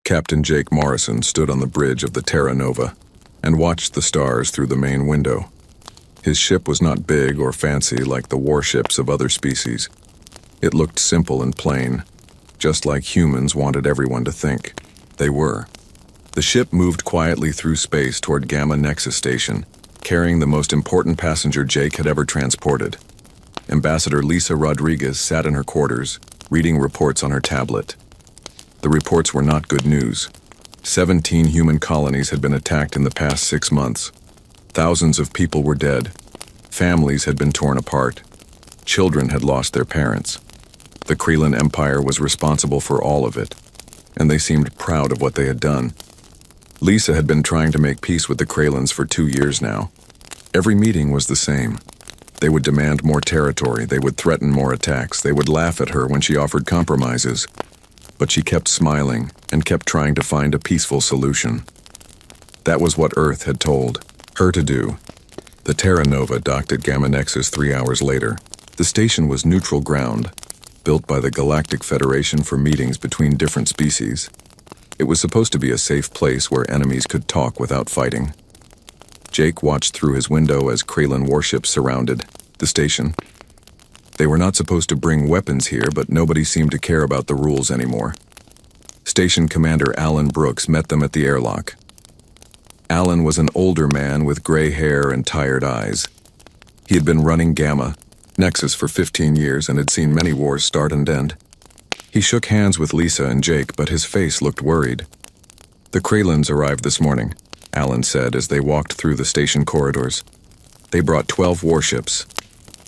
Captain Jake Morrison stood on the bridge of the Terra Nova and watched the stars through the main window. His ship was not big or fancy like the warships of other species. It looked simple and plain, just like humans wanted everyone to think they were. The ship moved quietly through space toward Gamma Nexus Station, carrying the most important passenger Jake had ever transported. Ambassador Lisa Rodriguez sat in her quarters, reading reports on her tablet. The reports were not good news. 17 human colonies had been attacked in the past 6 months. Thousands of people were dead. Families had been torn apart. Children had lost their parents. The Krelin Empire was responsible for all of it, and they seemed proud of what they had done. Lisa had been trying to make peace with the Krelins for 2 years now. Every meeting was the same. They would demand more territory, they would threaten more attacks, they would laugh at her when she offered compromises. But she kept smiling and kept trying to find a peaceful solution. That was what Earth had told her to do. The Terra Nova docked at Gamma Nexus 3 hours later. The station was neutral ground, built by the Galactic Federation for meetings between different species. It was supposed to be a safe place where enemies could talk without fighting. Jake watched through his window as Krelin warships surrounded the station. They were not supposed to bring weapons here, but nobody seemed to care about the rules anymore. Station Commander Alan Brooks met them at the airlock. Alan was an older man with gray hair and tired eyes. He had been running Gamma Nexus for 15 years and had seen many wars start and end. He shook hands with Lisa and Jake, but his face looked worried. "The Krelins arrived this morning," Alan said as they walked through the station corridors. "They brought 12 warships.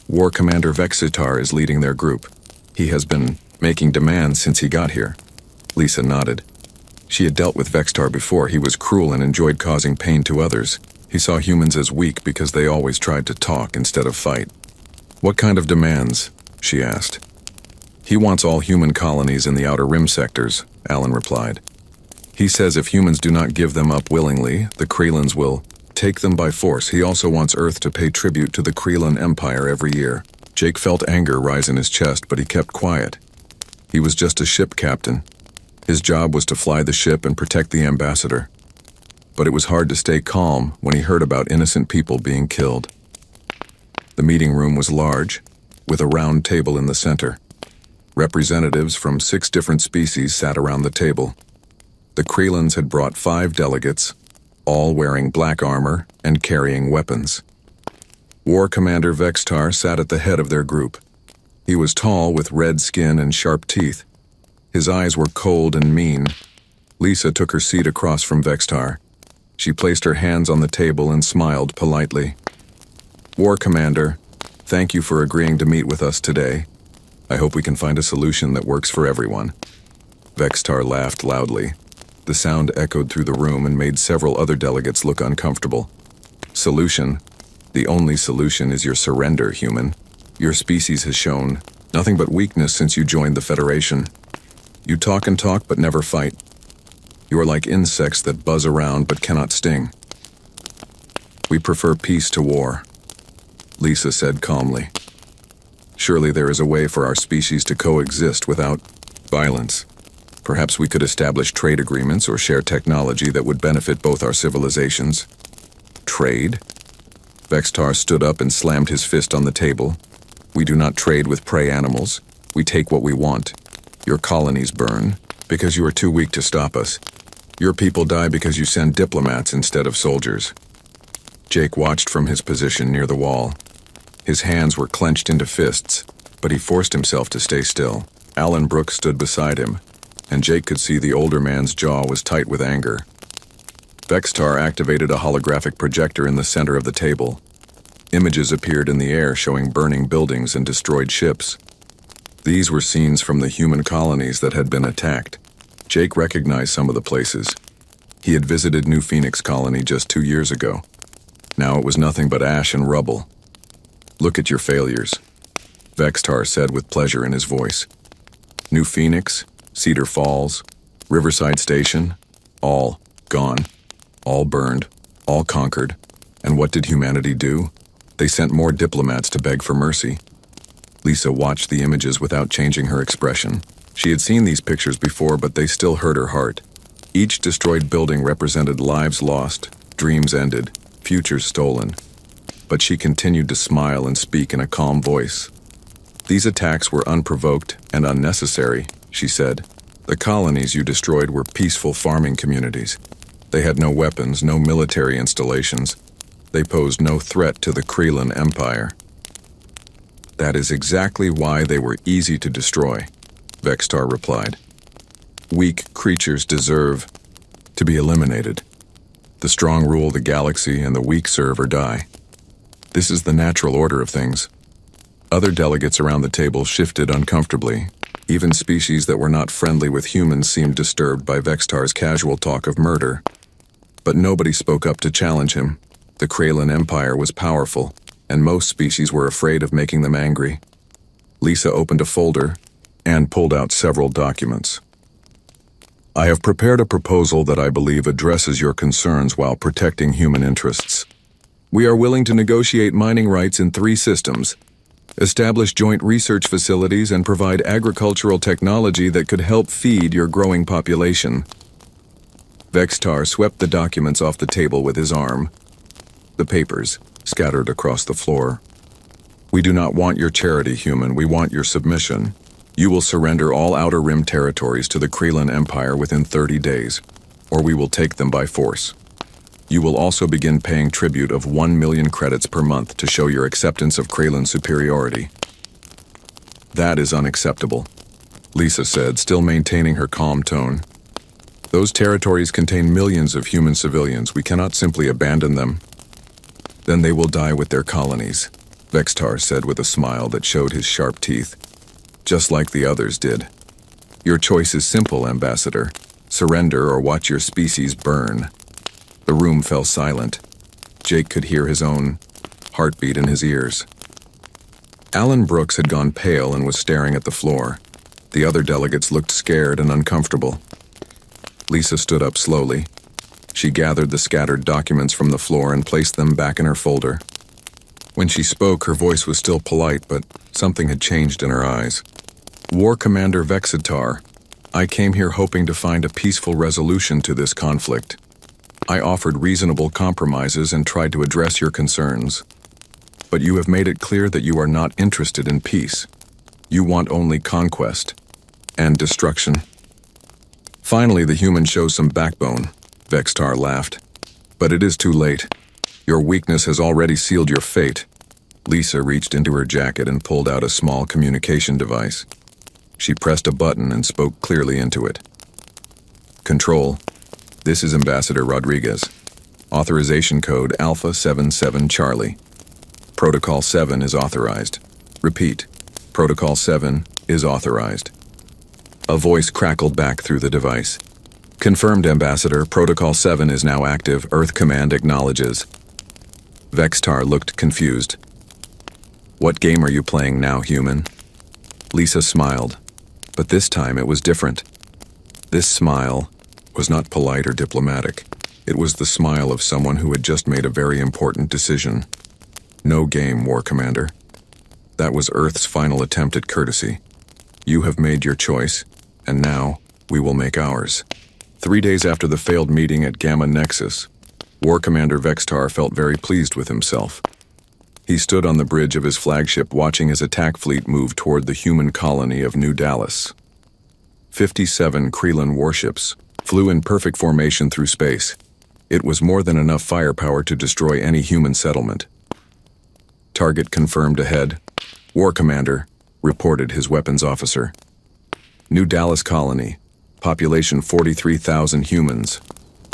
War Commander Vexitar is leading their group. He has been making demands since he got here." Lisa nodded. She had dealt with Vexitar before. He was cruel and enjoyed causing pain to others. He saw humans as weak because they always tried to talk instead of fight. "What kind of demands?" she asked. "He wants all human colonies in the Outer Rim sectors," Alan replied. "He says if humans do not give them up willingly, the Krelins will take them by force. He also wants Earth to pay tribute to the Krelin Empire every year." Jake felt anger rise in his chest, but he kept quiet. He was just a ship captain. His job was to fly the ship and protect the ambassador. But it was hard to stay calm when he heard about innocent people being killed. The meeting room was large, with a round table in the center. Representatives from 6 different species sat around the table. The Krelins had brought 5 delegates, all wearing black armor and carrying weapons. War Commander Vexitar sat at the head of their group. He was tall with red skin and sharp teeth. His eyes were cold and mean. Lisa took her seat across from Vexitar. She placed her hands on the table and smiled politely. "War Commander, thank you for agreeing to meet with us today. I hope we can find a solution that works for everyone." Vexitar laughed loudly. The sound echoed through the room and made several other delegates look uncomfortable. "Solution? The only solution is your surrender, human. Your species has shown nothing but weakness since you joined the Federation. You talk and talk but never fight. You are like insects that buzz around but cannot sting. We prefer peace to war," Lisa said calmly. "Surely there is a way for our species to coexist without violence. Perhaps we could establish trade agreements or share technology that would benefit both our civilizations." "Trade?" Vexitar stood up and slammed his fist on the table. "We do not trade with prey animals. We take what we want. Your colonies burn because you are too weak to stop us. Your people die because you send diplomats instead of soldiers." Jake watched from his position near the wall. His hands were clenched into fists, but he forced himself to stay still. Alan Brooks stood beside him, and Jake could see the older man's jaw was tight with anger. Vexitar activated a holographic projector in the center of the table. Images appeared in the air showing burning buildings and destroyed ships. These were scenes from the human colonies that had been attacked. Jake recognized some of the places. He had visited New Phoenix Colony just 2 years ago. Now it was nothing but ash and rubble. "Look at your failures," Vexitar said with pleasure in his voice. "New Phoenix, Cedar Falls, Riverside Station, all gone, all burned, all conquered. And what did humanity do? They sent more diplomats to beg for mercy." Lisa watched the images without changing her expression. She had seen these pictures before, but they still hurt her heart. Each destroyed building represented lives lost, dreams ended, futures stolen. But she continued to smile and speak in a calm voice. "These attacks were unprovoked and unnecessary," she said. "The colonies you destroyed were peaceful farming communities. They had no weapons, no military installations. They posed no threat to the Krelin Empire." "That is exactly why they were easy to destroy," Vextar replied. "Weak creatures deserve to be eliminated. The strong rule the galaxy and the weak serve or die. This is the natural order of things." Other delegates around the table shifted uncomfortably. Even species that were not friendly with humans seemed disturbed by Vextar's casual talk of murder. But nobody spoke up to challenge him. The Krelin Empire was powerful, and most species were afraid of making them angry. Lisa opened a folder and pulled out several documents. "I have prepared a proposal that I believe addresses your concerns while protecting human interests. We are willing to negotiate mining rights in 3 systems, establish joint research facilities, and provide agricultural technology that could help feed your growing population." Vextar swept the documents off the table with his arm. The papers scattered across the floor. "We do not want your charity, human. We want your submission. You will surrender all Outer Rim territories to the Krelin Empire within 30 days, or we will take them by force. You will also begin paying tribute of 1 million credits per month to show your acceptance of Krelin superiority." "That is unacceptable," Lisa said, still maintaining her calm tone. "Those territories contain millions of human civilians. We cannot simply abandon them." "Then they will die with their colonies," Vextar said with a smile that showed his sharp teeth. "Just like the others did. Your choice is simple, Ambassador. Surrender or watch your species burn." The room fell silent. Jake could hear his own heartbeat in his ears. Alan Brooks had gone pale and was staring at the floor. The other delegates looked scared and uncomfortable. Lisa stood up slowly. She gathered the scattered documents from the floor and placed them back in her folder. When she spoke, her voice was still polite, but something had changed in her eyes. "War Commander Vexitar, I came here hoping to find a peaceful resolution to this conflict. I offered reasonable compromises and tried to address your concerns. But you have made it clear that you are not interested in peace. You want only conquest and destruction." "Finally, the human shows some backbone," Vextar laughed. "But it is too late. Your weakness has already sealed your fate." Lisa reached into her jacket and pulled out a small communication device. She pressed a button and spoke clearly into it. "Control, this is Ambassador Rodriguez. Authorization code Alpha 77 Charlie. Protocol 7 is authorized. Repeat, Protocol 7 is authorized." A voice crackled back through the device. "Confirmed, Ambassador. Protocol 7 is now active. Earth Command acknowledges." Vextar looked confused. "What game are you playing now, human?" Lisa smiled, but this time it was different. This smile was not polite or diplomatic. It was the smile of someone who had just made a very important decision. "No game, War Commander. That was Earth's final attempt at courtesy. You have made your choice, and now we will make ours." 3 days after the failed meeting at Gamma Nexus, War Commander Vextar felt very pleased with himself. He stood on the bridge of his flagship watching his attack fleet move toward the human colony of New Dallas. 57 Krelin warships flew in perfect formation through space. It was more than enough firepower to destroy any human settlement. "Target confirmed ahead," War Commander reported his weapons officer. "New Dallas colony. Population 43,000 humans.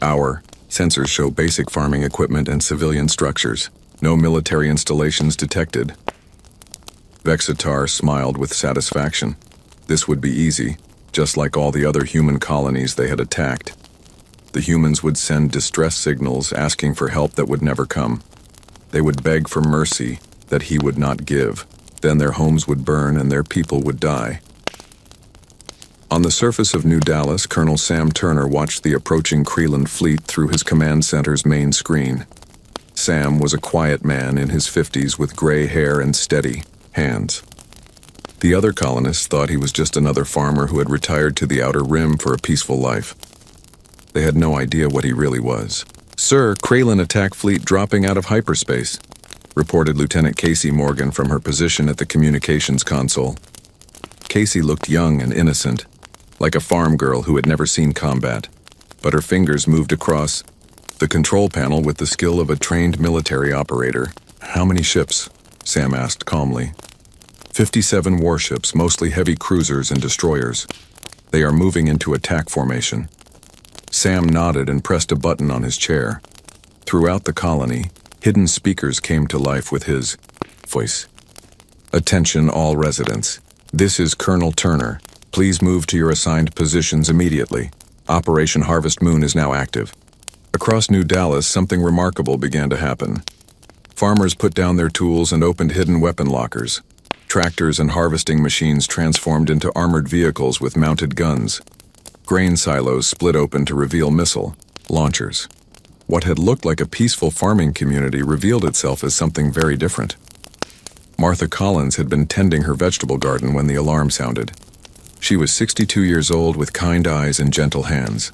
Our sensors show basic farming equipment and civilian structures. No military installations detected." Vexitar smiled with satisfaction. This would be easy, just like all the other human colonies they had attacked. The humans would send distress signals asking for help that would never come. They would beg for mercy that he would not give. Then their homes would burn and their people would die. On the surface of New Dallas, Colonel Sam Turner watched the approaching Krelin fleet through his command center's main screen. Sam was a quiet man in his 50s with gray hair and steady hands. The other colonists thought he was just another farmer who had retired to the Outer Rim for a peaceful life. They had no idea what he really was. "Sir, Kralin attack fleet dropping out of hyperspace," reported Lieutenant Casey Morgan from her position at the communications console. Casey looked young and innocent, like a farm girl who had never seen combat, but her fingers moved across the control panel with the skill of a trained military operator. "How many ships?" Sam asked calmly. 57 warships, mostly heavy cruisers and destroyers. They are moving into attack formation." Sam nodded and pressed a button on his chair. Throughout the colony, hidden speakers came to life with his voice. "Attention all residents. This is Colonel Turner. Please move to your assigned positions immediately. Operation Harvest Moon is now active." Across New Dallas, something remarkable began to happen. Farmers put down their tools and opened hidden weapon lockers. Tractors and harvesting machines transformed into armored vehicles with mounted guns. Grain silos split open to reveal missile launchers. What had looked like a peaceful farming community revealed itself as something very different. Martha Collins had been tending her vegetable garden when the alarm sounded. She was 62 years old with kind eyes and gentle hands.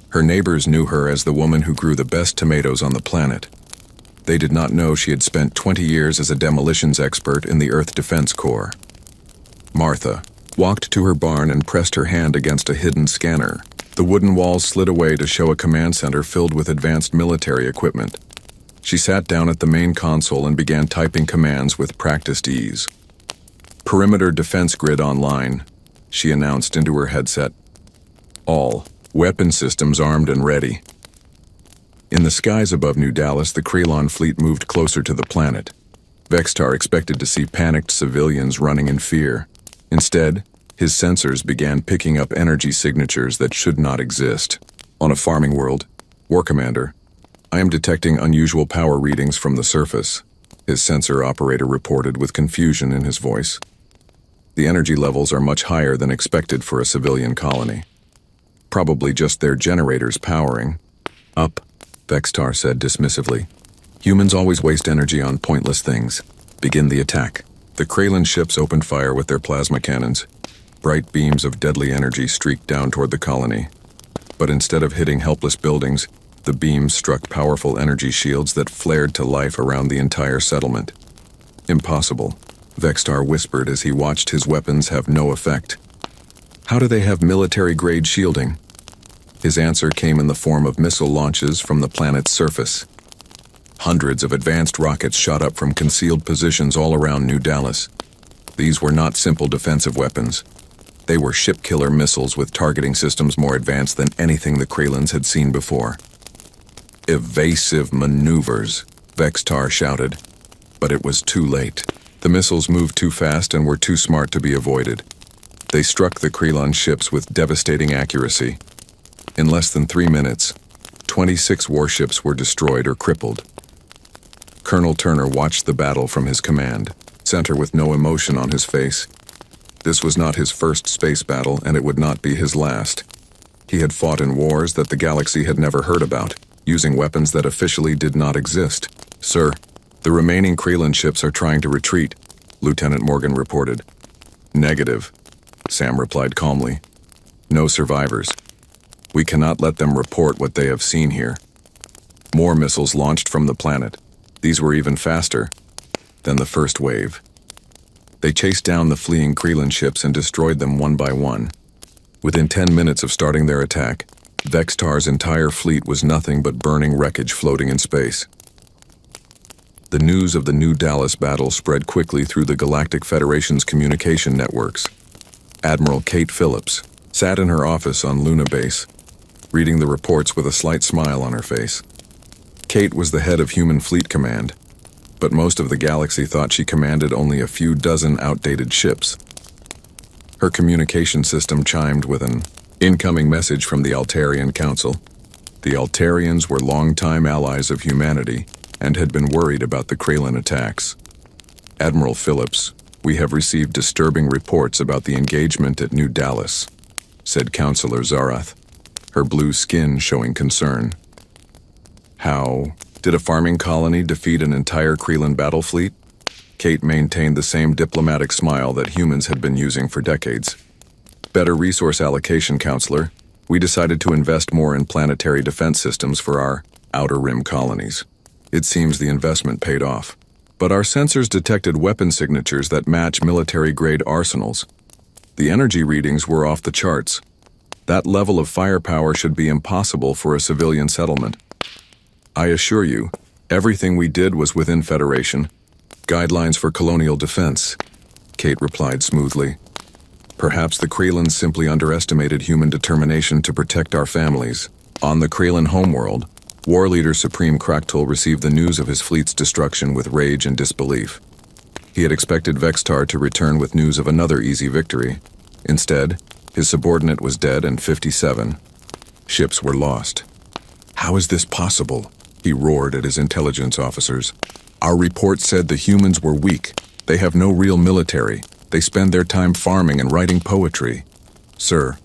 Her neighbors knew her as the woman who grew the best tomatoes on the planet. They did not know she had spent 20 years as a demolitions expert in the Earth Defense Corps. Martha walked to her barn and pressed her hand against a hidden scanner. The wooden walls slid away to show a command center filled with advanced military equipment. She sat down at the main console and began typing commands with practiced ease. "Perimeter defense grid online," she announced into her headset. "All weapon systems armed and ready." In the skies above New Dallas, the Kralin fleet moved closer to the planet. Vextar expected to see panicked civilians running in fear. Instead, his sensors began picking up energy signatures that should not exist. "On a farming world, War Commander, I am detecting unusual power readings from the surface," his sensor operator reported with confusion in his voice. "The energy levels are much higher than expected for a civilian colony. Probably just their generators powering." "Up," Vextar said dismissively. "Humans always waste energy on pointless things. Begin the attack." The Kralin ships opened fire with their plasma cannons. Bright beams of deadly energy streaked down toward the colony. But instead of hitting helpless buildings, the beams struck powerful energy shields that flared to life around the entire settlement. "Impossible," Vextar whispered as he watched his weapons have no effect. "How do they have military-grade shielding?" His answer came in the form of missile launches from the planet's surface. Hundreds of advanced rockets shot up from concealed positions all around New Dallas. These were not simple defensive weapons. They were ship-killer missiles with targeting systems more advanced than anything the Kralins had seen before. "Evasive maneuvers," Vextar shouted. But it was too late. The missiles moved too fast and were too smart to be avoided. They struck the Kralin ships with devastating accuracy. In less than 3 minutes, 26 warships were destroyed or crippled. Colonel Turner watched the battle from his command center with no emotion on his face. This was not his first space battle, and it would not be his last. He had fought in wars that the galaxy had never heard about, using weapons that officially did not exist. "Sir, the remaining Kralin ships are trying to retreat," Lieutenant Morgan reported. "Negative," Sam replied calmly. "No survivors. We cannot let them report what they have seen here." More missiles launched from the planet. These were even faster than the first wave. They chased down the fleeing Kralin ships and destroyed them one by one. Within 10 minutes of starting their attack, Vextar's entire fleet was nothing but burning wreckage floating in space. The news of the New Dallas battle spread quickly through the Galactic Federation's communication networks. Admiral Kate Phillips sat in her office on Luna Base, reading the reports with a slight smile on her face. Kate was the head of Human Fleet Command, but most of the galaxy thought she commanded only a few dozen outdated ships. Her communication system chimed with an incoming message from the Altarian Council. The Altarians were longtime allies of humanity and had been worried about the Kralin attacks. "Admiral Phillips, we have received disturbing reports about the engagement at New Dallas," said Counselor Zarath, her blue skin showing concern. "How did a farming colony defeat an entire Kralin battle fleet?" Kate maintained the same diplomatic smile that humans had been using for decades. "Better resource allocation, Counselor. We decided to invest more in planetary defense systems for our outer rim colonies. It seems the investment paid off. But our sensors detected weapon signatures that match military-grade arsenals. The energy readings were off the charts. That level of firepower should be impossible for a civilian settlement. I assure you, everything we did was within Federation guidelines for colonial defense, Kate replied smoothly. Perhaps the Krelans simply underestimated human determination to protect our families. On the Krelan homeworld, War Leader Supreme Kraktul received the news of his fleet's destruction with rage and disbelief. He had expected Vextar to return with news of another easy victory. Instead, his subordinate was dead and 57 ships were lost. How is this possible? He roared at his intelligence officers. Our report said the humans were weak. They have no real military. They spend their time farming and writing poetry. Sir,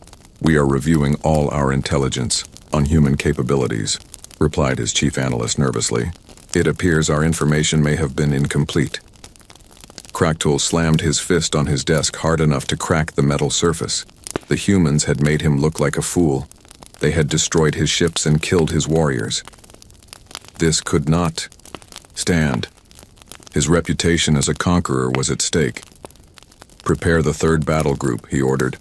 we are reviewing all our intelligence on human capabilities, replied his chief analyst nervously. It appears our information may have been incomplete. Kraktul slammed his fist on his desk hard enough to crack the metal surface. The humans had made him look like a fool. They had destroyed his ships and killed his warriors. This could not stand. His reputation as a conqueror was at stake. Prepare the third battle group, he ordered.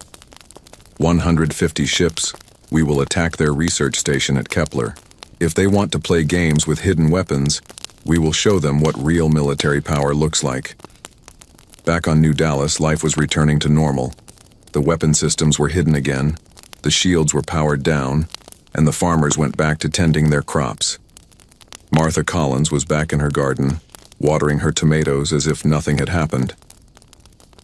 150 ships. We will attack their research station at Kepler. If they want to play games with hidden weapons, we will show them what real military power looks like. Back on New Dallas, life was returning to normal. The weapon systems were hidden again, the shields were powered down, and the farmers went back to tending their crops. Martha Collins was back in her garden, watering her tomatoes as if nothing had happened.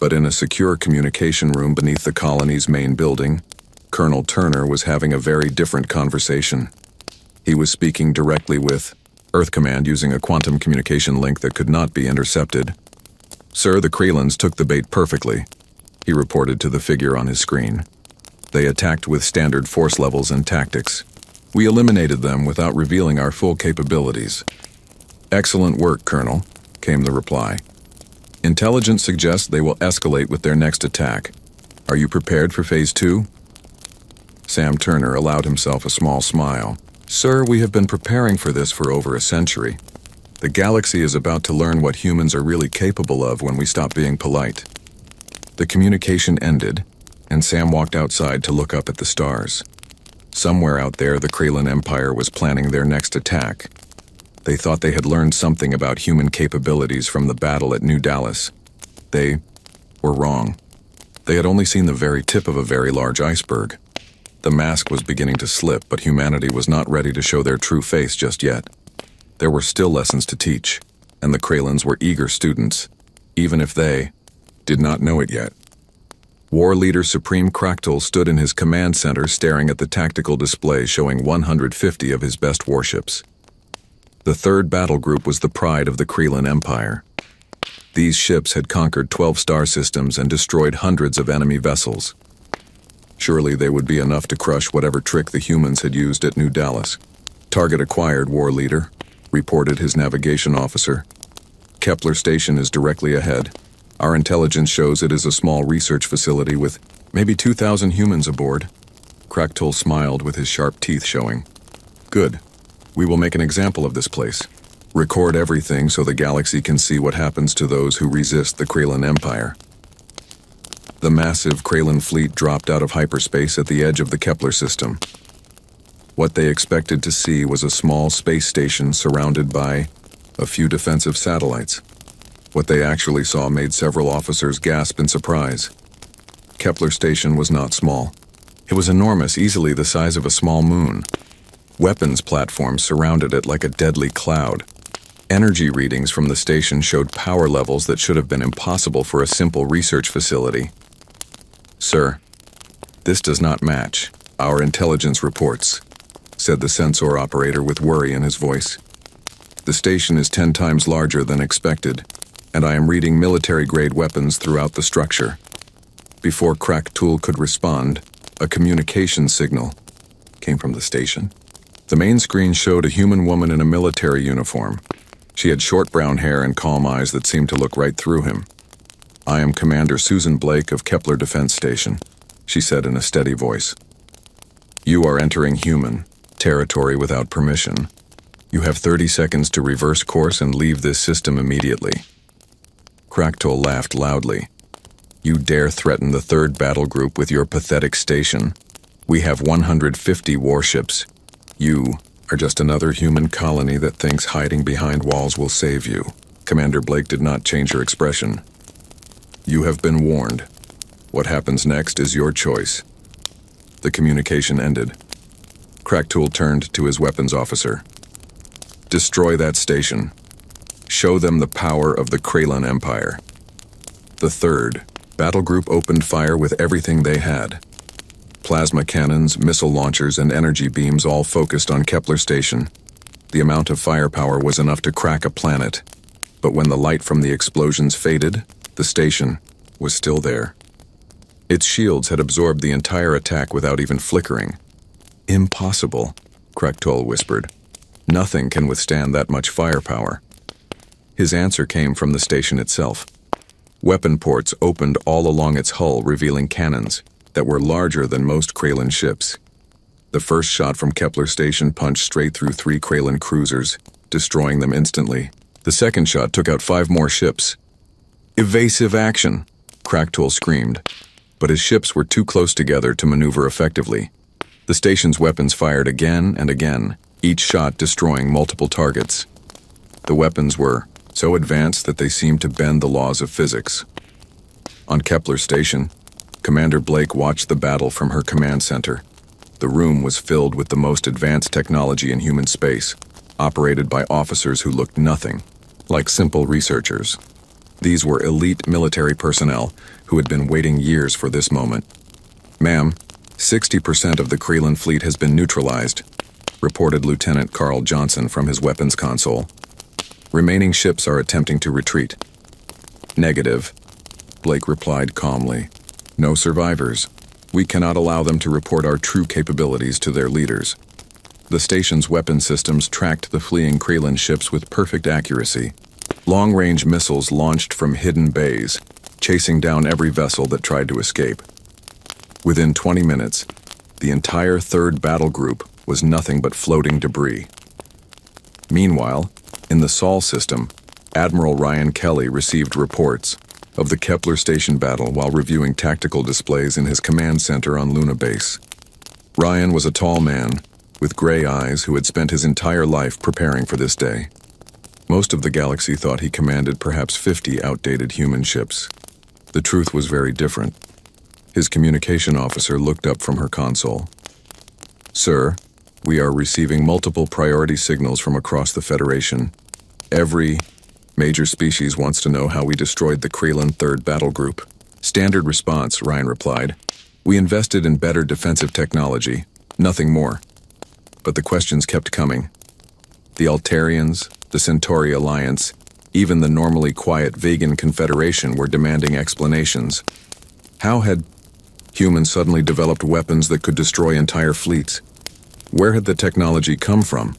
But in a secure communication room beneath the colony's main building, Colonel Turner was having a very different conversation. He was speaking directly with Earth Command using a quantum communication link that could not be intercepted. Sir, the Krelans took the bait perfectly, he reported to the figure on his screen. They attacked with standard force levels and tactics. We eliminated them without revealing our full capabilities. Excellent work, Colonel, came the reply. Intelligence suggests they will escalate with their next attack. Are you prepared for Phase 2? Sam Turner allowed himself a small smile. Sir, we have been preparing for this for over a century. The galaxy is about to learn what humans are really capable of when we stop being polite. The communication ended, and Sam walked outside to look up at the stars. Somewhere out there, the Krelan Empire was planning their next attack. They thought they had learned something about human capabilities from the battle at New Dallas. They were wrong. They had only seen the very tip of a very large iceberg. The mask was beginning to slip, but humanity was not ready to show their true face just yet. There were still lessons to teach, and the Krelans were eager students, even if they did not know it yet. War Leader Supreme Kraktul stood in his command center staring at the tactical display showing 150 of his best warships. The third battle group was the pride of the Krelan Empire. These ships had conquered 12 star systems and destroyed hundreds of enemy vessels. Surely they would be enough to crush whatever trick the humans had used at New Dallas. Target acquired, War Leader, reported his navigation officer. Kepler Station is directly ahead. Our intelligence shows it is a small research facility with maybe 2,000 humans aboard. Kraktul smiled with his sharp teeth showing. Good. We will make an example of this place. Record everything so the galaxy can see what happens to those who resist the Krelan Empire. The massive Krelan fleet dropped out of hyperspace at the edge of the Kepler system. What they expected to see was a small space station surrounded by a few defensive satellites. What they actually saw made several officers gasp in surprise. Kepler Station was not small. It was enormous, easily the size of a small moon. Weapons platforms surrounded it like a deadly cloud. Energy readings from the station showed power levels that should have been impossible for a simple research facility. Sir, this does not match our intelligence reports, said the sensor operator with worry in his voice. The station is 10 times larger than expected, and I am reading military-grade weapons throughout the structure. Before Kraktul could respond, a communication signal came from the station. The main screen showed a human woman in a military uniform. She had short brown hair and calm eyes that seemed to look right through him. I am Commander Susan Blake of Kepler Defense Station, she said in a steady voice. You are entering human territory without permission. You have 30 seconds to reverse course and leave this system immediately. Kraktul laughed loudly. You dare threaten the third battle group with your pathetic station? We have 150 warships. You are just another human colony that thinks hiding behind walls will save you. Commander Blake did not change her expression. You have been warned. What happens next is your choice. The communication ended. Kraktul turned to his weapons officer. Destroy that station. Show them the power of the Kralin Empire. The third battle group opened fire with everything they had. Plasma cannons, missile launchers, and energy beams all focused on Kepler Station. The amount of firepower was enough to crack a planet. But when the light from the explosions faded, the station was still there. Its shields had absorbed the entire attack without even flickering. Impossible, Kraktul whispered. Nothing can withstand that much firepower. His answer came from the station itself. Weapon ports opened all along its hull, revealing cannons that were larger than most Kralin ships. The first shot from Kepler Station punched straight through 3 Kralin cruisers, destroying them instantly. The second shot took out 5 more ships. Evasive action, Kraktul screamed. But his ships were too close together to maneuver effectively. The station's weapons fired again and again, each shot destroying multiple targets. The weapons were so advanced that they seemed to bend the laws of physics. On Kepler Station, Commander Blake watched the battle from her command center. The room was filled with the most advanced technology in human space, operated by officers who looked nothing like simple researchers. These were elite military personnel who had been waiting years for this moment. Ma'am, 60% of the Kralin fleet has been neutralized, reported Lieutenant Carl Johnson from his weapons console. Remaining ships are attempting to retreat. Negative, Blake replied calmly. No survivors. We cannot allow them to report our true capabilities to their leaders. The station's weapon systems tracked the fleeing Kralin ships with perfect accuracy. Long-range missiles launched from hidden bays, chasing down every vessel that tried to escape. Within 20 minutes, the entire third battle group was nothing but floating debris. Meanwhile, in the Sol system, Admiral Ryan Kelly received reports of the Kepler Station battle while reviewing tactical displays in his command center on Luna Base. Ryan was a tall man with gray eyes who had spent his entire life preparing for this day. Most of the galaxy thought he commanded perhaps 50 outdated human ships. The truth was very different. His communication officer looked up from her console. Sir, we are receiving multiple priority signals from across the Federation. Every major species wants to know how we destroyed the Kralin Third Battle Group. Standard response, Ryan replied. We invested in better defensive technology, nothing more. But the questions kept coming. The Altarians, the Centauri Alliance, even the normally quiet Vegan Confederation were demanding explanations. How had humans suddenly developed weapons that could destroy entire fleets? Where had the technology come from?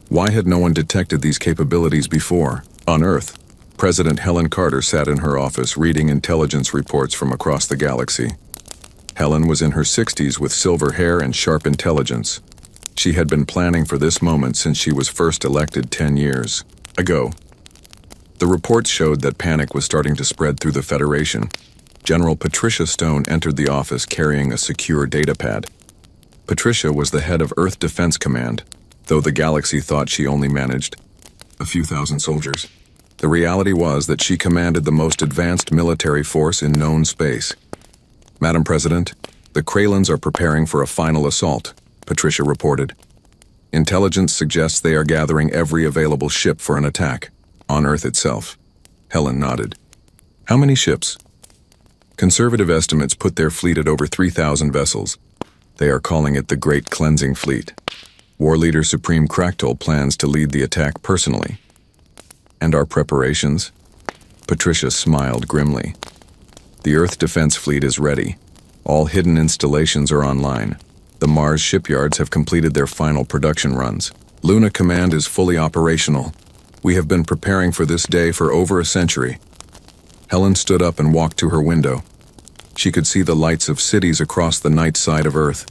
Why had no one detected these capabilities before? On Earth, President Helen Carter sat in her office reading intelligence reports from across the galaxy. Helen was in her 60s with silver hair and sharp intelligence. She had been planning for this moment since she was first elected 10 years ago. The reports showed that panic was starting to spread through the Federation. General Patricia Stone entered the office carrying a secure datapad. Patricia was the head of Earth Defense Command, though the galaxy thought she only managed a few thousand soldiers. The reality was that she commanded the most advanced military force in known space. Madam President, the Kralins are preparing for a final assault, Patricia reported. Intelligence suggests they are gathering every available ship for an attack, on Earth itself. Helen nodded. How many ships? Conservative estimates put their fleet at over 3,000 vessels. They are calling it the Great Cleansing Fleet. War Leader Supreme Kraktul plans to lead the attack personally. And our preparations? Patricia smiled grimly. The Earth Defense Fleet is ready. All hidden installations are online. The Mars shipyards have completed their final production runs. Luna Command is fully operational. We have been preparing for this day for over a century. Helen stood up and walked to her window. She could see the lights of cities across the night side of Earth.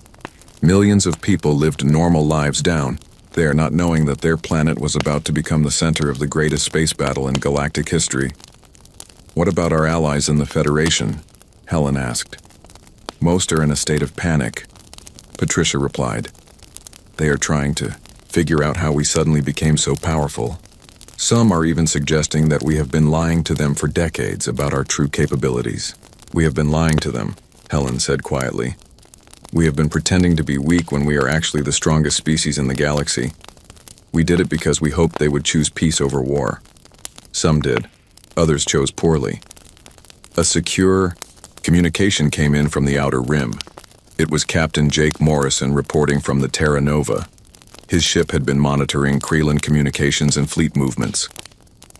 Millions of people lived normal lives down there, not knowing that their planet was about to become the center of the greatest space battle in galactic history. "What about our allies in the Federation?" Helen asked. "Most are in a state of panic," Patricia replied. "They are trying to figure out how we suddenly became so powerful. Some are even suggesting that we have been lying to them for decades about our true capabilities." "We have been lying to them," Helen said quietly. "We have been pretending to be weak when we are actually the strongest species in the galaxy. We did it because we hoped they would choose peace over war. Some did. Others chose poorly." A secure communication came in from the outer rim. It was Captain Jake Morrison reporting from the Terra Nova. His ship had been monitoring Kreelan communications and fleet movements.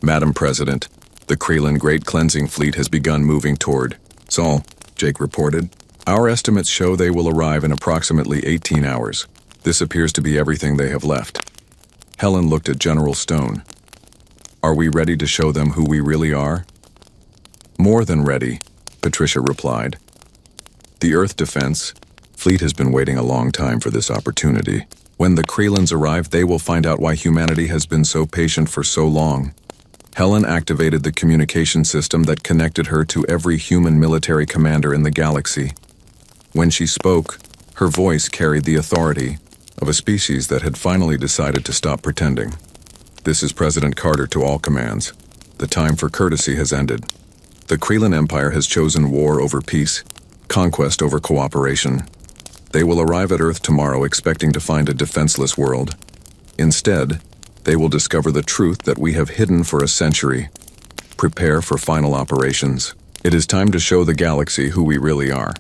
"Madam President, the Kreelan Great Cleansing Fleet has begun moving toward Sol," Jake reported. "Our estimates show they will arrive in approximately 18 hours. This appears to be everything they have left." Helen looked at General Stone. "Are we ready to show them who we really are?" "More than ready," Patricia replied. "The Earth Defense Fleet has been waiting a long time for this opportunity. When the Kreelans arrive, they will find out why humanity has been so patient for so long." Helen activated the communication system that connected her to every human military commander in the galaxy. When she spoke, her voice carried the authority of a species that had finally decided to stop pretending. "This is President Carter to all commands. The time for courtesy has ended. The Kreelan Empire has chosen war over peace, conquest over cooperation. They will arrive at Earth tomorrow expecting to find a defenseless world. Instead, they will discover the truth that we have hidden for a century. Prepare for final operations. It is time to show the galaxy who we really are."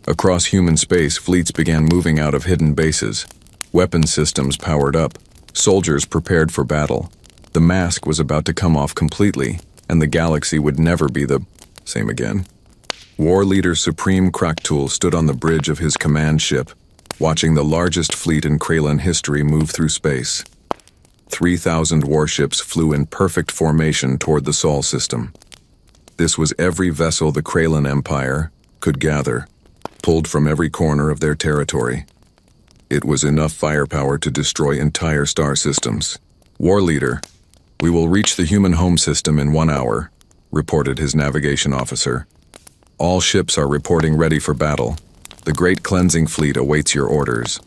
Across human space, fleets began moving out of hidden bases. Weapon systems powered up. Soldiers prepared for battle. The mask was about to come off completely, and the galaxy would never be the same again. War Leader Supreme Kraktul stood on the bridge of his command ship, watching the largest fleet in Kreelan history move through space. 3,000 warships flew in perfect formation toward the Sol system. This was every vessel the Kreelan Empire could gather, pulled from every corner of their territory. It was enough firepower to destroy entire star systems. "War Leader, we will reach the human home system in 1 hour," reported his navigation officer. "All ships are reporting ready for battle. The Great Cleansing Fleet awaits your orders."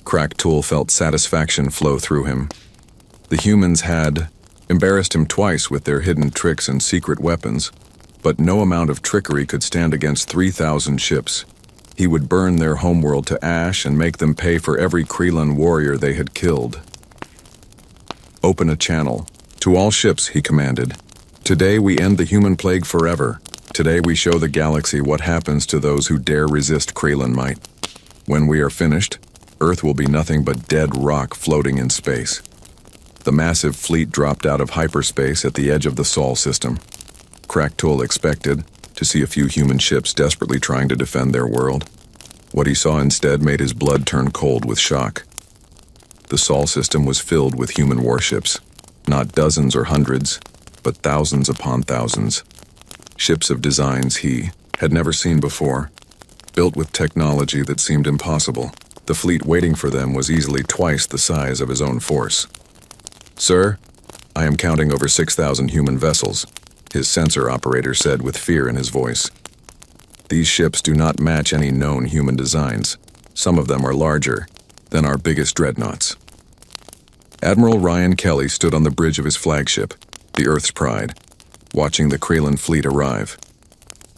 Kraktul felt satisfaction flow through him. The humans had embarrassed him twice with their hidden tricks and secret weapons, but no amount of trickery could stand against 3,000 ships. He would burn their homeworld to ash and make them pay for every Kreelan warrior they had killed. "Open a channel. To all ships," he commanded. "Today we end the human plague forever. Today we show the galaxy what happens to those who dare resist Kreelan might. When we are finished, Earth will be nothing but dead rock floating in space." The massive fleet dropped out of hyperspace at the edge of the Sol system. Kraktul expected to see a few human ships desperately trying to defend their world. What he saw instead made his blood turn cold with shock. The Sol system was filled with human warships, not dozens or hundreds, but thousands upon thousands. Ships of designs he had never seen before, built with technology that seemed impossible. The fleet waiting for them was easily twice the size of his own force. "Sir, I am counting over 6,000 human vessels," his sensor operator said with fear in his voice. "These ships do not match any known human designs. Some of them are larger than our biggest dreadnoughts." Admiral Ryan Kelly stood on the bridge of his flagship, the Earth's Pride, watching the Kreelan fleet arrive.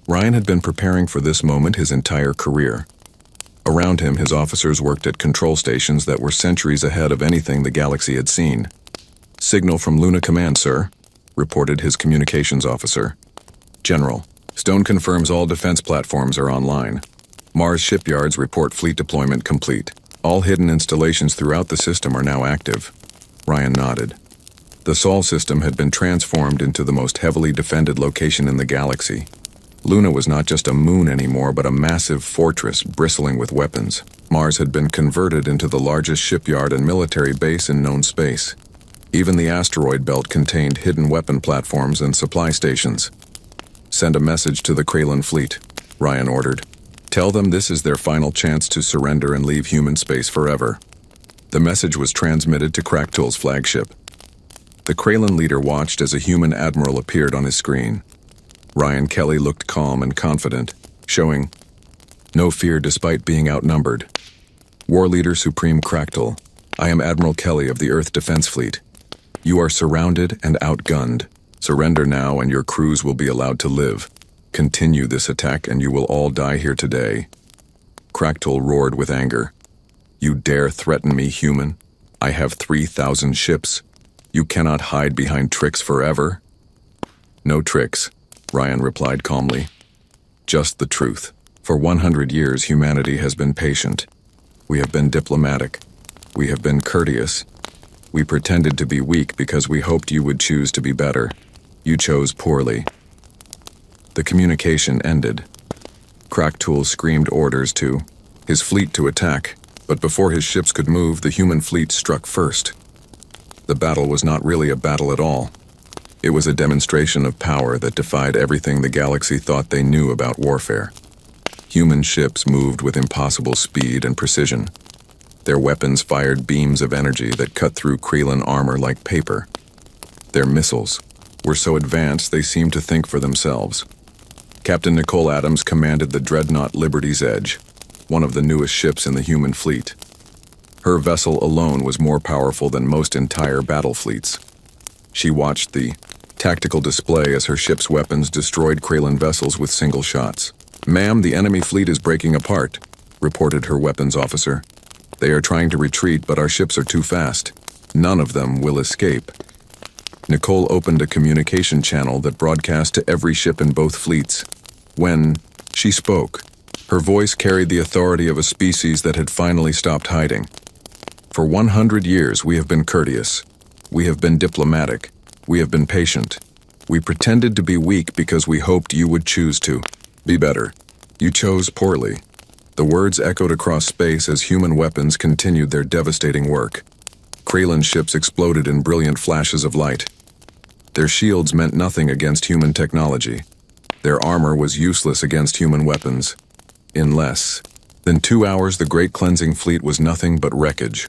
Ryan had been preparing for this moment his entire career. Around him, his officers worked at control stations that were centuries ahead of anything the galaxy had seen. "Signal from Luna Command, sir," reported his communications officer. "General, Stone confirms all defense platforms are online. Mars shipyards report fleet deployment complete. All hidden installations throughout the system are now active." Ryan nodded. The Sol system had been transformed into the most heavily defended location in the galaxy. Luna was not just a moon anymore, but a massive fortress bristling with weapons. Mars had been converted into the largest shipyard and military base in known space. Even the asteroid belt contained hidden weapon platforms and supply stations. "Send a message to the Kreelan fleet," Ryan ordered. Tell them this is their final chance to surrender and leave human space forever. The message was transmitted to COURTEOUS' flagship. The Kraylan leader watched as a human admiral appeared on his screen. Ryan Kelly looked calm and confident, showing no fear despite being outnumbered. War Leader Supreme COURTEOUS, I am Admiral Kelly of the Earth Defense Fleet. You are surrounded and outgunned. Surrender now and your crews will be allowed to live. Continue this attack and you will all die here today. COURTEOUS roared with anger. You dare threaten me, human? I have 3,000 ships. You cannot hide behind tricks forever. No tricks, Ryan replied calmly. Just the truth. For 100 years, humanity has been patient. We have been diplomatic. We have been courteous. We pretended to be weak because we hoped you would choose to be better. You chose poorly. The communication ended. COURTEOUS screamed orders to his fleet to attack, but before his ships could move, the human fleet struck first. The battle was not really a battle at all. It was a demonstration of power that defied everything the galaxy thought they knew about warfare. Human ships moved with impossible speed and precision. Their weapons fired beams of energy that cut through Kraylan armor like paper. Their missiles were so advanced they seemed to think for themselves. Captain Nicole Adams commanded the dreadnought Liberty's Edge, one of the newest ships in the human fleet. Her vessel alone was more powerful than most entire battle fleets. She watched the tactical display as her ship's weapons destroyed Kraylan vessels with single shots. Ma'am, the enemy fleet is breaking apart, reported her weapons officer. They are trying to retreat, but our ships are too fast. None of them will escape. Nicole opened a communication channel that broadcast to every ship in both fleets. When she spoke, her voice carried the authority of a species that had finally stopped hiding. For 100 years, we have been courteous. We have been diplomatic. We have been patient. We pretended to be weak because we hoped you would choose to be better. You chose poorly. The words echoed across space as human weapons continued their devastating work. Kraylan ships exploded in brilliant flashes of light. Their shields meant nothing against human technology. Their armor was useless against human weapons. In less than 2 hours, the Great Cleansing Fleet was nothing but wreckage.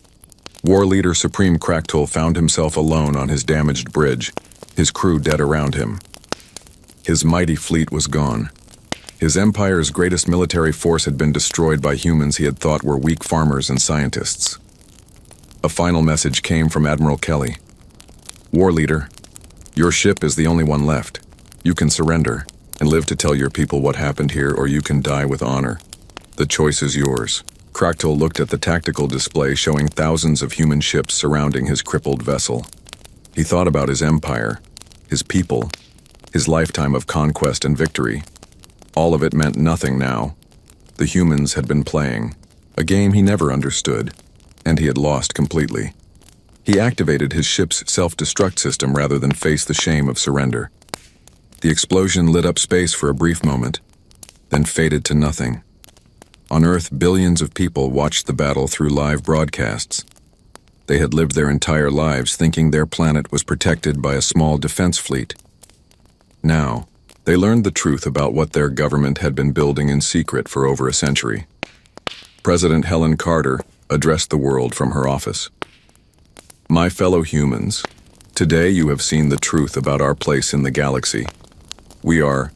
War Leader Supreme COURTEOUS found himself alone on his damaged bridge, his crew dead around him. His mighty fleet was gone. His empire's greatest military force had been destroyed by humans he had thought were weak farmers and scientists. A final message came from Admiral Kelly. War Leader, your ship is the only one left. You can surrender and live to tell your people what happened here, or you can die with honor. The choice is yours. COURTEOUS looked at the tactical display showing thousands of human ships surrounding his crippled vessel. He thought about his empire, his people, his lifetime of conquest and victory. All of it meant nothing now. The humans had been playing a game he never understood, and he had lost completely. He activated his ship's self-destruct system rather than face the shame of surrender. The explosion lit up space for a brief moment, then faded to nothing. On Earth, billions of people watched the battle through live broadcasts. They had lived their entire lives thinking their planet was protected by a small defense fleet. Now, they learned the truth about what their government had been building in secret for over a century. President Helen Carter addressed the world from her office. My fellow humans, today you have seen the truth about our place in the galaxy. We are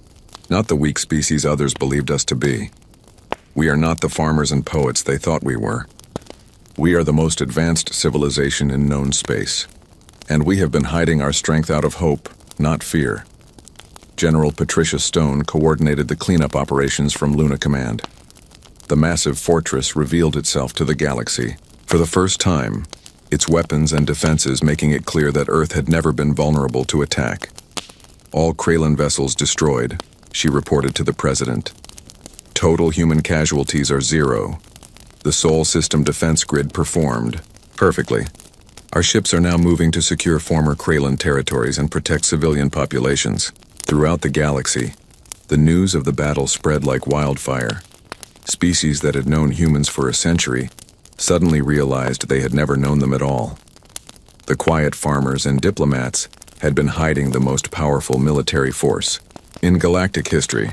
not the weak species others believed us to be. We are not the farmers and poets they thought we were. We are the most advanced civilization in known space, and we have been hiding our strength out of hope, not fear. General Patricia Stone coordinated the cleanup operations from Luna Command. The massive fortress revealed itself to the galaxy. For the first time, its weapons and defenses making it clear that Earth had never been vulnerable to attack. All Kraylan vessels destroyed, she reported to the President. Total human casualties are 0. The Sol system defense grid performed perfectly. Our ships are now moving to secure former Kraylan territories and protect civilian populations. Throughout the galaxy, the news of the battle spread like wildfire. Species that had known humans for a century suddenly realized they had never known them at all. The quiet farmers and diplomats had been hiding the most powerful military force in galactic history.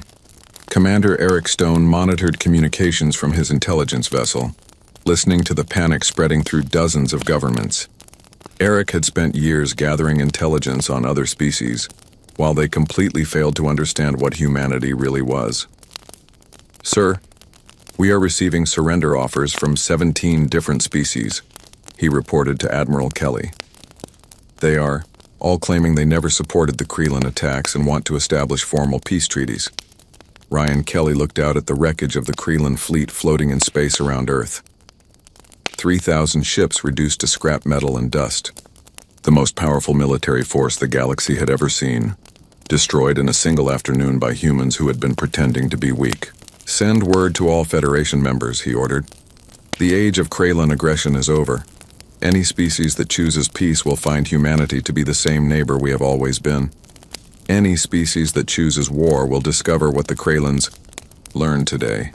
Commander Eric Stone monitored communications from his intelligence vessel, listening to the panic spreading through dozens of governments. Eric had spent years gathering intelligence on other species, while they completely failed to understand what humanity really was. "Sir, we are receiving surrender offers from 17 different species," he reported to Admiral Kelly. "They are all claiming they never supported the Krelin attacks and want to establish formal peace treaties." Ryan Kelly looked out at the wreckage of the Krelin fleet floating in space around Earth. 3,000 ships reduced to scrap metal and dust. The most powerful military force the galaxy had ever seen, destroyed in a single afternoon by humans who had been pretending to be weak. "Send word to all Federation members," he ordered. "The age of Krelin aggression is over. Any species that chooses peace will find humanity to be the same neighbor we have always been. Any species that chooses war will discover what the Krelins learned today.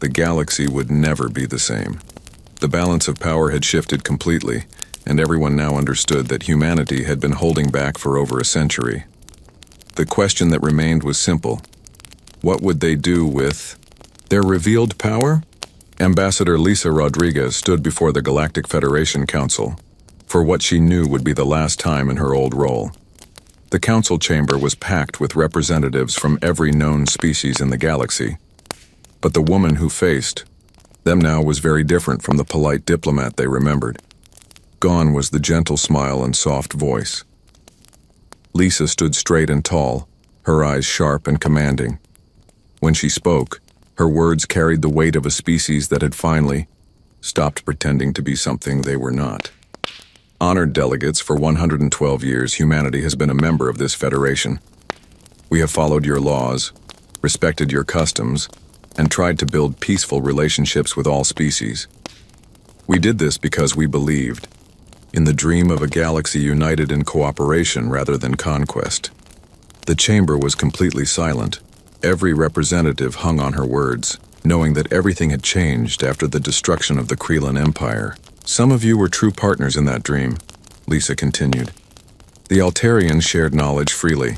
The galaxy would never be the same." The balance of power had shifted completely, and everyone now understood that humanity had been holding back for over a century. The question that remained was simple. What would they do with their revealed power? Ambassador Lisa Rodriguez stood before the Galactic Federation Council for what she knew would be the last time in her old role. The council chamber was packed with representatives from every known species in the galaxy. But the woman who faced them now was very different from the polite diplomat they remembered. Gone was the gentle smile and soft voice. Lisa stood straight and tall, her eyes sharp and commanding. When she spoke, her words carried the weight of a species that had finally stopped pretending to be something they were not. Honored delegates, for 112 years, humanity has been a member of this federation. We have followed your laws, respected your customs, and tried to build peaceful relationships with all species. We did this because we believed in the dream of a galaxy united in cooperation rather than conquest. The chamber was completely silent. Every representative hung on her words, knowing that everything had changed after the destruction of the Krelin Empire. "Some of you were true partners in that dream," Lisa continued. "The Altarians shared knowledge freely.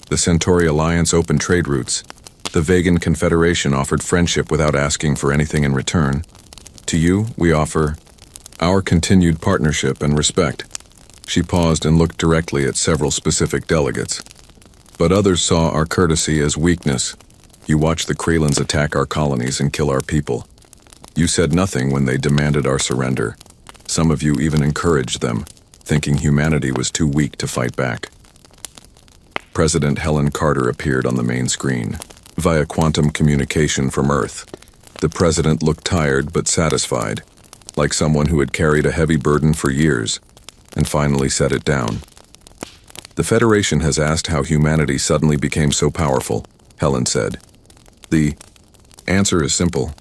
The Centauri Alliance opened trade routes. The Vegan Confederation offered friendship without asking for anything in return. To you, we offer our continued partnership and respect." She paused and looked directly at several specific delegates. "But others saw our courtesy as weakness. You watched the Krelins attack our colonies and kill our people. You said nothing when they demanded our surrender. Some of you even encouraged them, thinking humanity was too weak to fight back." President Helen Carter appeared on the main screen, via quantum communication from Earth. The president looked tired but satisfied, like someone who had carried a heavy burden for years, and finally set it down. "The Federation has asked how humanity suddenly became so powerful," Helen said. "The answer is simple.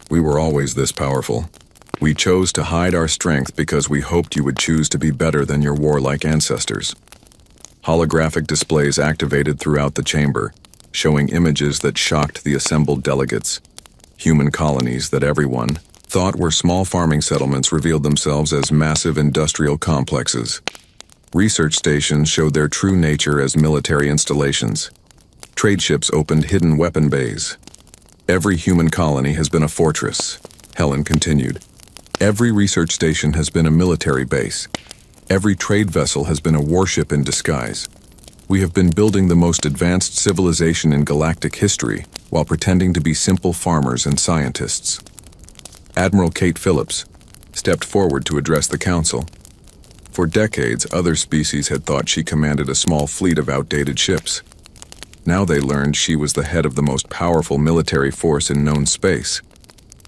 We were always this powerful. We chose to hide our strength because we hoped you would choose to be better than your warlike ancestors." Holographic displays activated throughout the chamber, showing images that shocked the assembled delegates. Human colonies that everyone thought were small farming settlements revealed themselves as massive industrial complexes. Research stations showed their true nature as military installations. Trade ships opened hidden weapon bays. "Every human colony has been a fortress," Helen continued. "Every research station has been a military base. Every trade vessel has been a warship in disguise. We have been building the most advanced civilization in galactic history while pretending to be simple farmers and scientists." Admiral Kate Phillips stepped forward to address the council. For decades, other species had thought she commanded a small fleet of outdated ships. Now they learned she was the head of the most powerful military force in known space.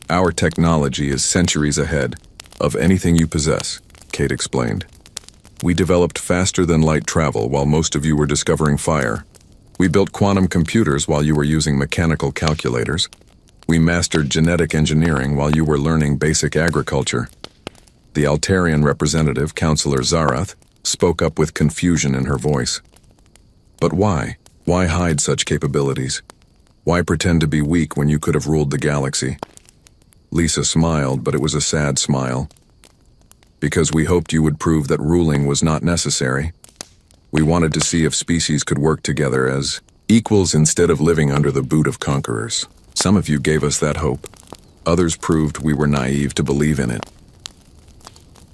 "Our technology is centuries ahead of anything you possess," Kate explained. "We developed faster than light travel while most of you were discovering fire. We built quantum computers while you were using mechanical calculators. We mastered genetic engineering while you were learning basic agriculture." The Altarian representative, Counselor Zarath, spoke up with confusion in her voice. "But why? Why hide such capabilities? Why pretend to be weak when you could have ruled the galaxy?" Lisa smiled, but it was a sad smile. "Because we hoped you would prove that ruling was not necessary. We wanted to see if species could work together as Equals instead of living under the boot of conquerors. Some of you gave us that hope. Others proved we were naive to believe in it.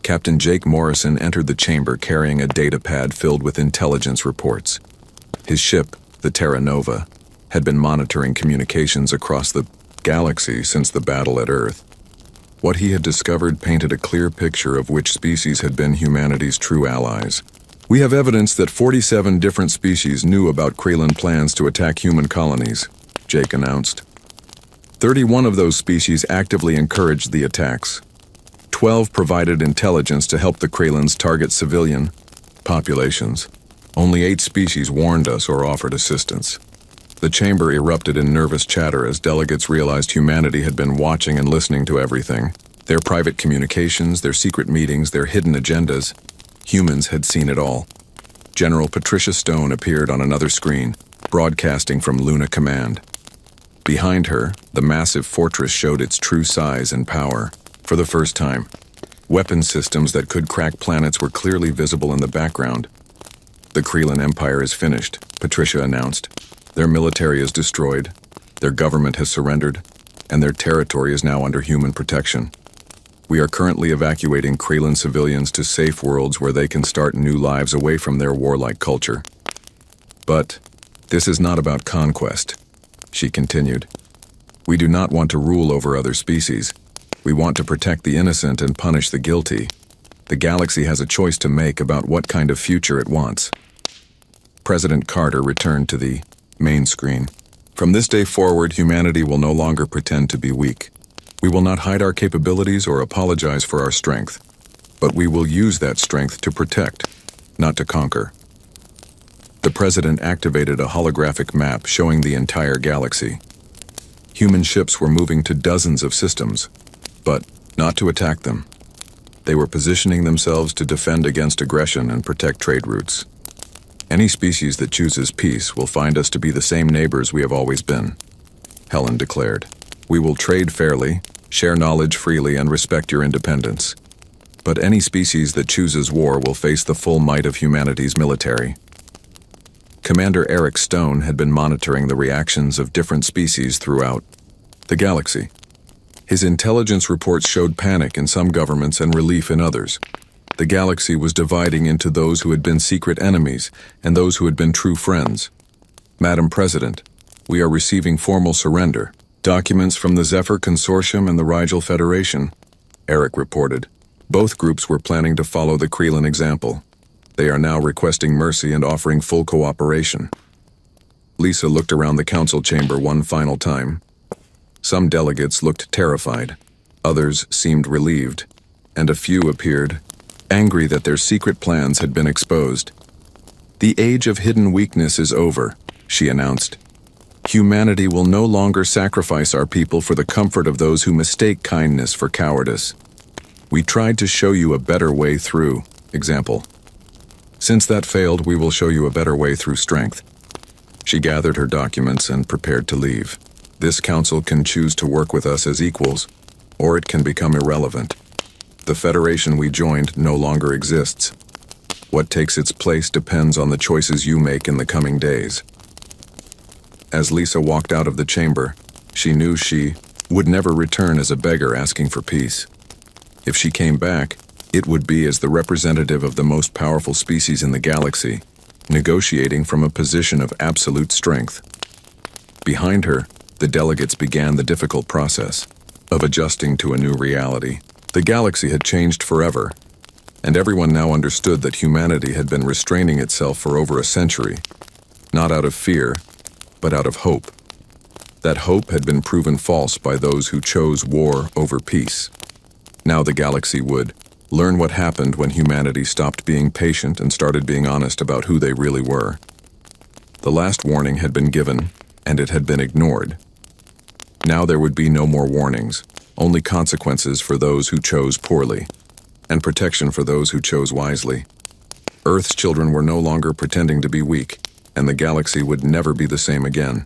Captain Jake Morrison entered the chamber carrying a data pad filled with intelligence reports. His ship, the Terra Nova, had been monitoring communications across the galaxy since the battle at Earth. What he had discovered painted a clear picture of which species had been humanity's true allies. We have evidence that 47 different species knew about Krelin plans to attack human colonies, Jake announced. 31 of those species actively encouraged the attacks. 12 provided intelligence to help the Krelins target civilian populations. Only 8 species warned us or offered assistance. The chamber erupted in nervous chatter as delegates realized humanity had been watching and listening to everything. Their private communications, their secret meetings, their hidden agendas. Humans had seen it all. General Patricia Stone appeared on another screen, broadcasting from Luna Command. Behind her, the massive fortress showed its true size and power. For the first time, weapon systems that could crack planets were clearly visible in the background. The Krelin Empire is finished, Patricia announced. Their military is destroyed, their government has surrendered, and their territory is now under human protection. We are currently evacuating Krelin civilians to safe worlds where they can start new lives away from their warlike culture. But this is not about conquest, she continued. We do not want to rule over other species. We want to protect the innocent and punish the guilty. The galaxy has a choice to make about what kind of future it wants. President Carter returned to the main screen. From this day forward, humanity will no longer pretend to be weak. We will not hide our capabilities or apologize for our strength, but we will use that strength to protect, not to conquer. The president activated a holographic map showing the entire galaxy. Human ships were moving to dozens of systems, but not to attack them. They were positioning themselves to defend against aggression and protect trade routes. Any species that chooses peace will find us to be the same neighbors we have always been, Helen declared. We will trade fairly, share knowledge freely, and respect your independence. But any species that chooses war will face the full might of humanity's military. Commander Eric Stone had been monitoring the reactions of different species throughout the galaxy. His intelligence reports showed panic in some governments and relief in others. The galaxy was dividing into those who had been secret enemies and those who had been true friends. Madam President, we are receiving formal surrender. Documents from the Zephyr Consortium and the Rigel Federation, Eric reported. Both groups were planning to follow the Krelin example. They are now requesting mercy and offering full cooperation. Lisa looked around the council chamber one final time. Some delegates looked terrified, others seemed relieved, and a few appeared angry that their secret plans had been exposed. The age of hidden weakness is over, she announced. Humanity will no longer sacrifice our people for the comfort of those who mistake kindness for cowardice. We tried to show you a better way through, example. Since that failed, we will show you a better way through strength. She gathered her documents and prepared to leave. This council can choose to work with us as equals, or it can become irrelevant. The Federation we joined no longer exists. What takes its place depends on the choices you make in the coming days. As Lisa walked out of the chamber, she knew she would never return as a beggar asking for peace. If she came back, it would be as the representative of the most powerful species in the galaxy, negotiating from a position of absolute strength. Behind her, the delegates began the difficult process of adjusting to a new reality. The galaxy had changed forever, and everyone now understood that humanity had been restraining itself for over a century, not out of fear, but out of hope. That hope had been proven false by those who chose war over peace. Now the galaxy would learn what happened when humanity stopped being patient and started being honest about who they really were. The last warning had been given, and it had been ignored. Now there would be no more warnings, only consequences for those who chose poorly, and protection for those who chose wisely. Earth's children were no longer pretending to be weak, and the galaxy would never be the same again.